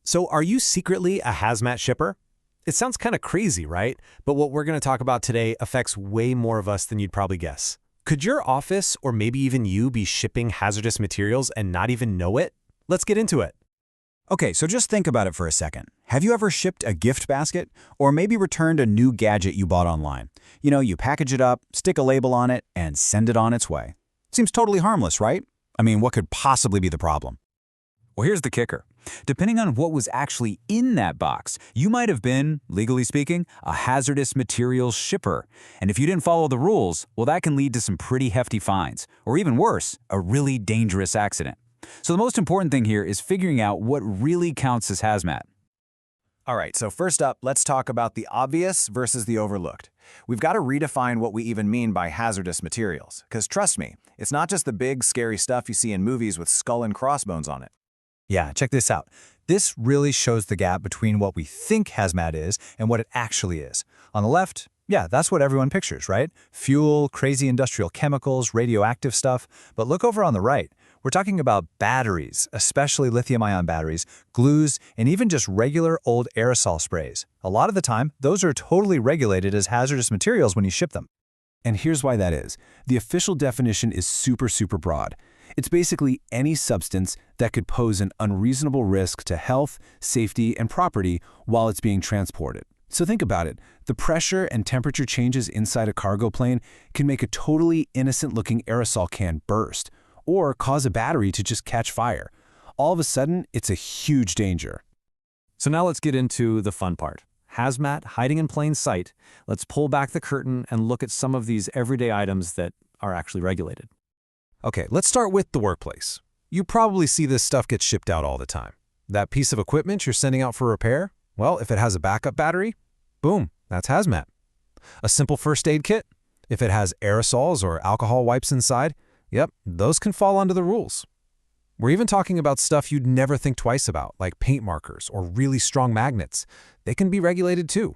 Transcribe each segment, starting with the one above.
So are you secretly a hazmat shipper? It sounds kind of crazy, right? But what we're going to talk about today affects way more of us than you'd probably guess. Could your office, or maybe even you, be shipping hazardous materials and not even know it? Let's get into it. Okay, so just think about it for a second. Have you ever shipped a gift basket? Or maybe returned a new gadget you bought online? You package it up, stick a label on it, and send it on its way. Seems totally harmless, right? I mean, what could possibly be the problem? Well, here's the kicker. Depending on what was actually in that box, you might have been, legally speaking, a hazardous materials shipper. And if you didn't follow the rules, well, that can lead to some pretty hefty fines, or even worse, a really dangerous accident. So the most important thing here is figuring out what really counts as hazmat. All right, so first up, let's talk about the obvious versus the overlooked. We've got to redefine what we even mean by hazardous materials, because trust me, it's not just the big, scary stuff you see in movies with skull and crossbones on it. Yeah, check this out. This really shows the gap between what we think hazmat is and what it actually is. On the left, yeah, that's what everyone pictures, right? Fuel, crazy industrial chemicals, radioactive stuff. But look over on the right. We're talking about batteries, especially lithium-ion batteries, glues, and even just regular old aerosol sprays. A lot of the time, those are totally regulated as hazardous materials when you ship them. And here's why that is. The official definition is super broad. It's basically any substance that could pose an unreasonable risk to health, safety, and property while it's being transported. So think about it. The pressure and temperature changes inside a cargo plane can make a totally innocent-looking aerosol can burst, or cause a battery to just catch fire. All of a sudden, it's a huge danger. So now let's get into the fun part. Hazmat hiding in plain sight. Let's pull back the curtain and look at some of these everyday items that are actually regulated. Okay, let's start with the workplace. You probably see this stuff get shipped out all the time. That piece of equipment you're sending out for repair? Well, if it has a backup battery, boom, that's hazmat. A simple first aid kit? If it has aerosols or alcohol wipes inside, yep, those can fall under the rules. We're even talking about stuff you'd never think twice about, like paint markers or really strong magnets. They can be regulated too.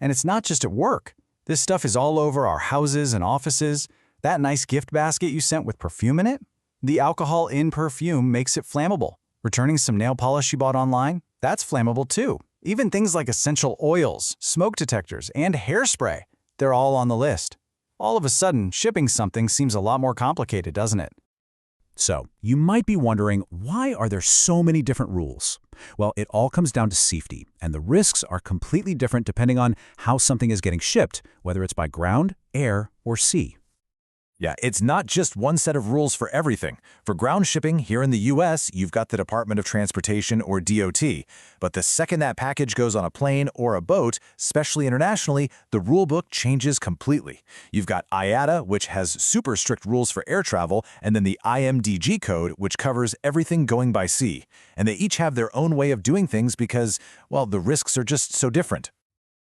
And it's not just at work. This stuff is all over our houses and offices. That nice gift basket you sent with perfume in it? The alcohol in perfume makes it flammable. Returning some nail polish you bought online? That's flammable too. Even things like essential oils, smoke detectors, and hairspray. They're all on the list. All of a sudden, shipping something seems a lot more complicated, doesn't it? So, you might be wondering, why are there so many different rules? Well, it all comes down to safety, and the risks are completely different depending on how something is getting shipped, whether it's by ground, air, or sea. Yeah, it's not just one set of rules for everything. For ground shipping here in the US, you've got the Department of Transportation, or DOT. But the second that package goes on a plane or a boat, especially internationally, the rule book changes completely. You've got IATA, which has super strict rules for air travel, and then the IMDG code, which covers everything going by sea. And they each have their own way of doing things because, well, the risks are just so different.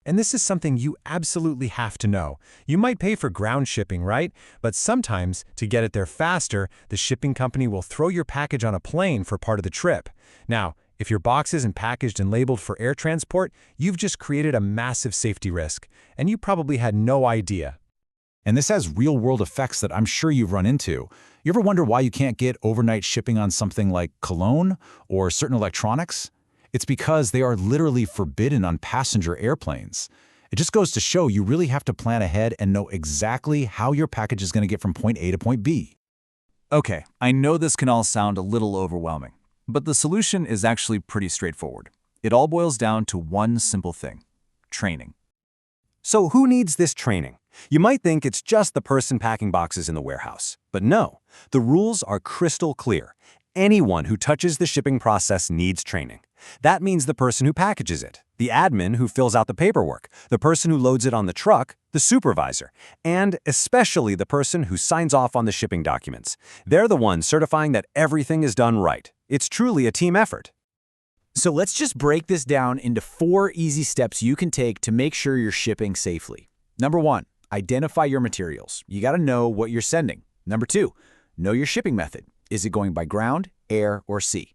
And this is something you absolutely have to know. You might pay for ground shipping, right? But sometimes, to get it there faster, the shipping company will throw your package on a plane for part of the trip. Now, if your box isn't packaged and labeled for air transport, you've just created a massive safety risk, and you probably had no idea. And this has real-world effects that I'm sure you've run into. You ever wonder why you can't get overnight shipping on something like cologne or certain electronics? It's because they are literally forbidden on passenger airplanes. It just goes to show you really have to plan ahead and know exactly how your package is going to get from point A to point B. Okay, I know this can all sound a little overwhelming, but the solution is actually pretty straightforward. It all boils down to one simple thing: training. So who needs this training? You might think it's just the person packing boxes in the warehouse. But no, the rules are crystal clear. Anyone who touches the shipping process needs training. That means the person who packages it, the admin who fills out the paperwork, the person who loads it on the truck, the supervisor, and especially the person who signs off on the shipping documents. They're the ones certifying that everything is done right. It's truly a team effort. So let's just break this down into 4 easy steps you can take to make sure you're shipping safely. Number 1, identify your materials. You got to know what you're sending. Number 2, know your shipping method. Is it going by ground, air, or sea?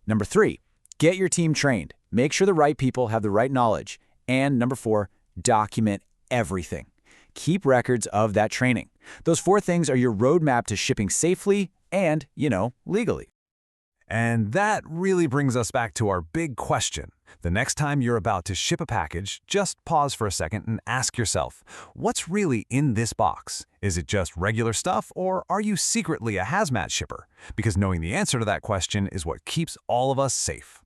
Number 3, get your team trained. Make sure the right people have the right knowledge. And number 4, document everything. Keep records of that training. Those 4 things are your roadmap to shipping safely and, legally. And that really brings us back to our big question. The next time you're about to ship a package, just pause for a second and ask yourself, what's really in this box? Is it just regular stuff, or are you secretly a hazmat shipper? Because knowing the answer to that question is what keeps all of us safe.